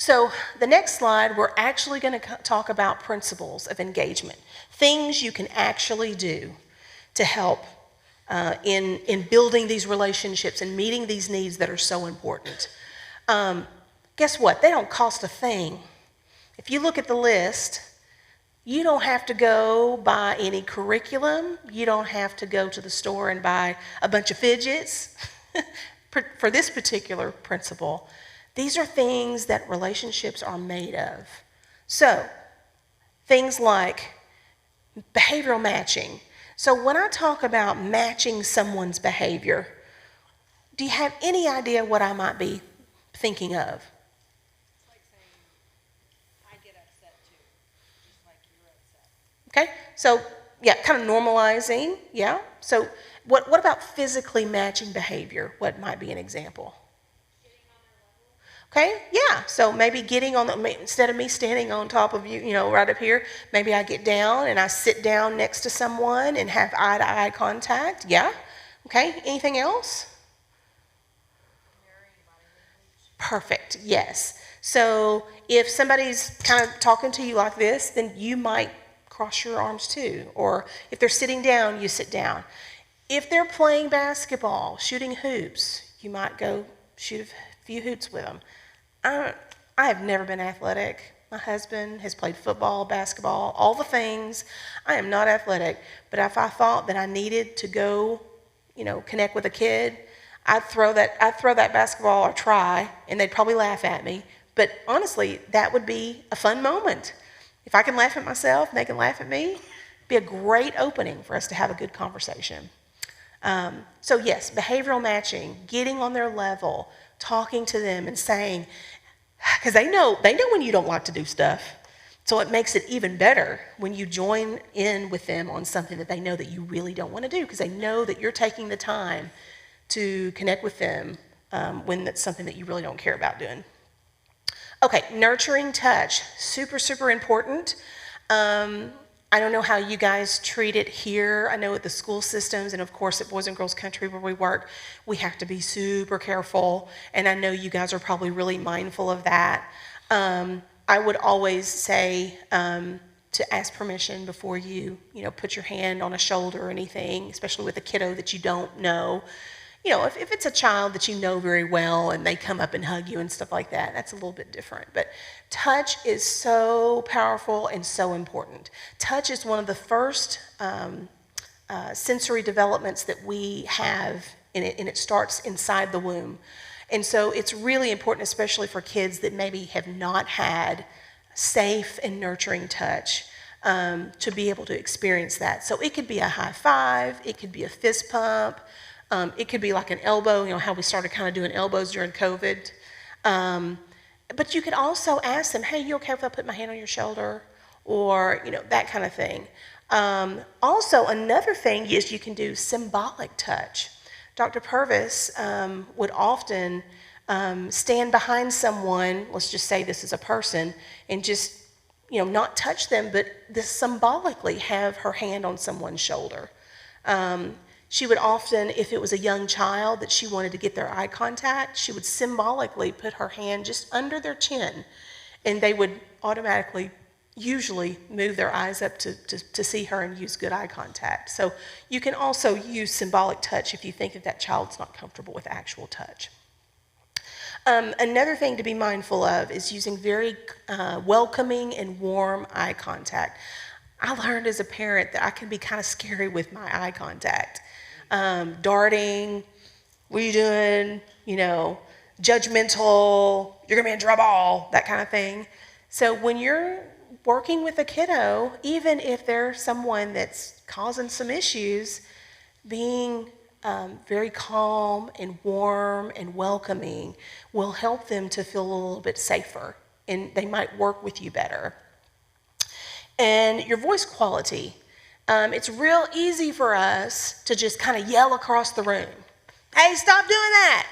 So the next slide, we're actually going to talk about principles of engagement, things you can actually do to help in building these relationships and meeting these needs that are so important. Guess what? They don't cost a thing. If you look at the list, you don't have to go buy any curriculum. You don't have to go to the store and buy a bunch of fidgets for this particular principle. These are things that relationships are made of. So, things like behavioral matching. So when I talk about matching someone's behavior, do you have any idea what I might be thinking of? It's like saying, I get upset too, just like you're upset. Okay, so yeah, kind of normalizing, yeah. So what about physically matching behavior? What might be an example? Okay, yeah, so maybe getting on the, instead of me standing on top of you, right up here, maybe I get down and I sit down next to someone and have eye-to-eye contact, yeah. Okay, anything else? Perfect, yes. So if somebody's kind of talking to you like this, then you might cross your arms too. Or if they're sitting down, you sit down. If they're playing basketball, shooting hoops, you might go shoot a few hoops with them. I have never been athletic. My husband has played football, basketball, all the things. I am not athletic, but if I thought that I needed to go, connect with a kid, I'd throw that basketball or try, and they'd probably laugh at me. But honestly, that would be a fun moment. If I can laugh at myself and they can laugh at me, it'd be a great opening for us to have a good conversation. So yes, behavioral matching, getting on their level, talking to them and saying, because they know when you don't like to do stuff. So it makes it even better when you join in with them on something that they know that you really don't want to do, because they know that you're taking the time to connect with them when that's something that you really don't care about doing. Okay, nurturing touch, super, super important. I don't know how you guys treat it here. I know at the school systems and of course at Boys and Girls Country where we work, we have to be super careful, and I know you guys are probably really mindful of that. I would always say to ask permission before you put your hand on a shoulder or anything, especially with a kiddo that you don't know. If it's a child that you know very well and they come up and hug you and stuff like that, that's a little bit different. But touch is so powerful and so important. Touch is one of the first sensory developments that we have, and it starts inside the womb. And so it's really important, especially for kids that maybe have not had safe and nurturing touch, to be able to experience that. So it could be a high five, it could be a fist pump, it could be like an elbow, how we started kind of doing elbows during COVID. But you could also ask them, hey, you okay if I put my hand on your shoulder? Or, that kind of thing. Also, another thing is you can do symbolic touch. Dr. Purvis would often stand behind someone, let's just say this is a person, and just, not touch them, but symbolically have her hand on someone's shoulder. She would often, if it was a young child that she wanted to get their eye contact, she would symbolically put her hand just under their chin, and they would automatically, usually, move their eyes up to see her and use good eye contact. So you can also use symbolic touch if you think that child's not comfortable with actual touch. Another thing to be mindful of is using very welcoming and warm eye contact. I learned as a parent that I can be kind of scary with my eye contact. Darting, what are you doing, judgmental, you're gonna be in trouble, that kind of thing. So when you're working with a kiddo, even if they're someone that's causing some issues, being very calm and warm and welcoming will help them to feel a little bit safer, and they might work with you better. And your voice quality. It's real easy for us to just kind of yell across the room. Hey, stop doing that.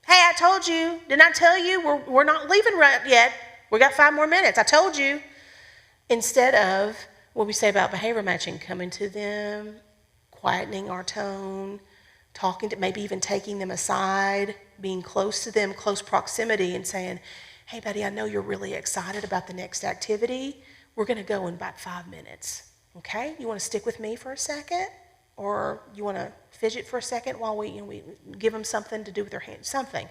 Hey, I told you. Didn't I tell you? We're not leaving right yet. We got 5 more minutes. I told you. Instead of what we say about behavior matching, coming to them, quietening our tone, talking to, maybe even taking them aside, being close to them, close proximity, and saying, hey, buddy, I know you're really excited about the next activity. We're going to go in about 5 minutes. Okay? You want to stick with me for a second? Or you want to fidget for a second while we give them something to do with their hands, something,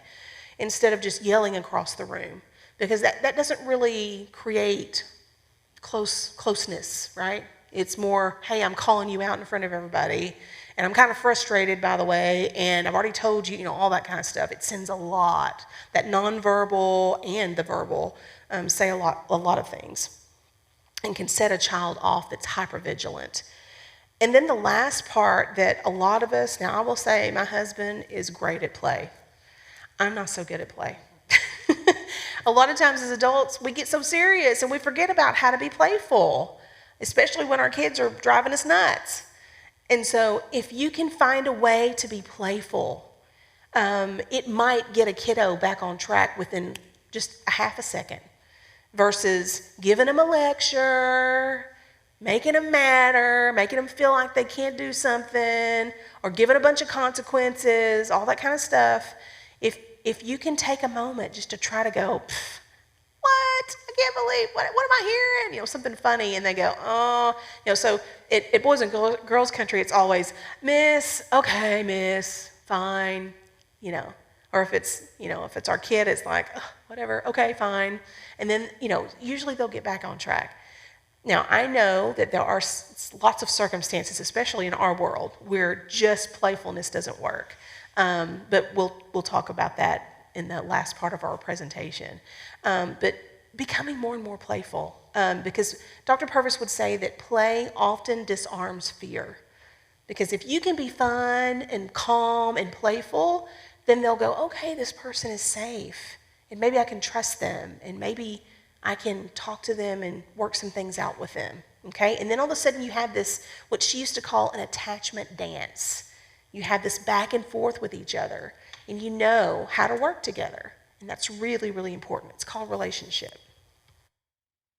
instead of just yelling across the room. Because that doesn't really create closeness, right? It's more, hey, I'm calling you out in front of everybody, and I'm kind of frustrated, by the way, and I've already told you, all that kind of stuff. It sends a lot. That nonverbal and the verbal say a lot of things, and can set a child off that's hypervigilant. And then the last part that a lot of us, now I will say my husband is great at play. I'm not so good at play. A lot of times as adults, we get so serious and we forget about how to be playful, especially when our kids are driving us nuts. And so if you can find a way to be playful, it might get a kiddo back on track within just a half a second versus giving them a lecture, making them matter, making them feel like they can't do something, or giving a bunch of consequences, all that kind of stuff. If you can take a moment just to try to go, what? I can't believe, what am I hearing? Something funny, and they go, oh. So at Boys and Girls Country, it's always, miss, okay, miss, fine, Or if it's our kid, it's like, oh, whatever, okay, fine. And then, usually they'll get back on track. Now, I know that there are lots of circumstances, especially in our world, where just playfulness doesn't work. But we'll talk about that in the last part of our presentation. But becoming more and more playful, because Dr. Purvis would say that play often disarms fear. Because if you can be fun and calm and playful, then they'll go, okay, this person is safe, and maybe I can trust them, and maybe I can talk to them and work some things out with them, okay? And then all of a sudden you have this, what she used to call an attachment dance. You have this back and forth with each other, and you know how to work together. And that's really, really important. It's called relationship.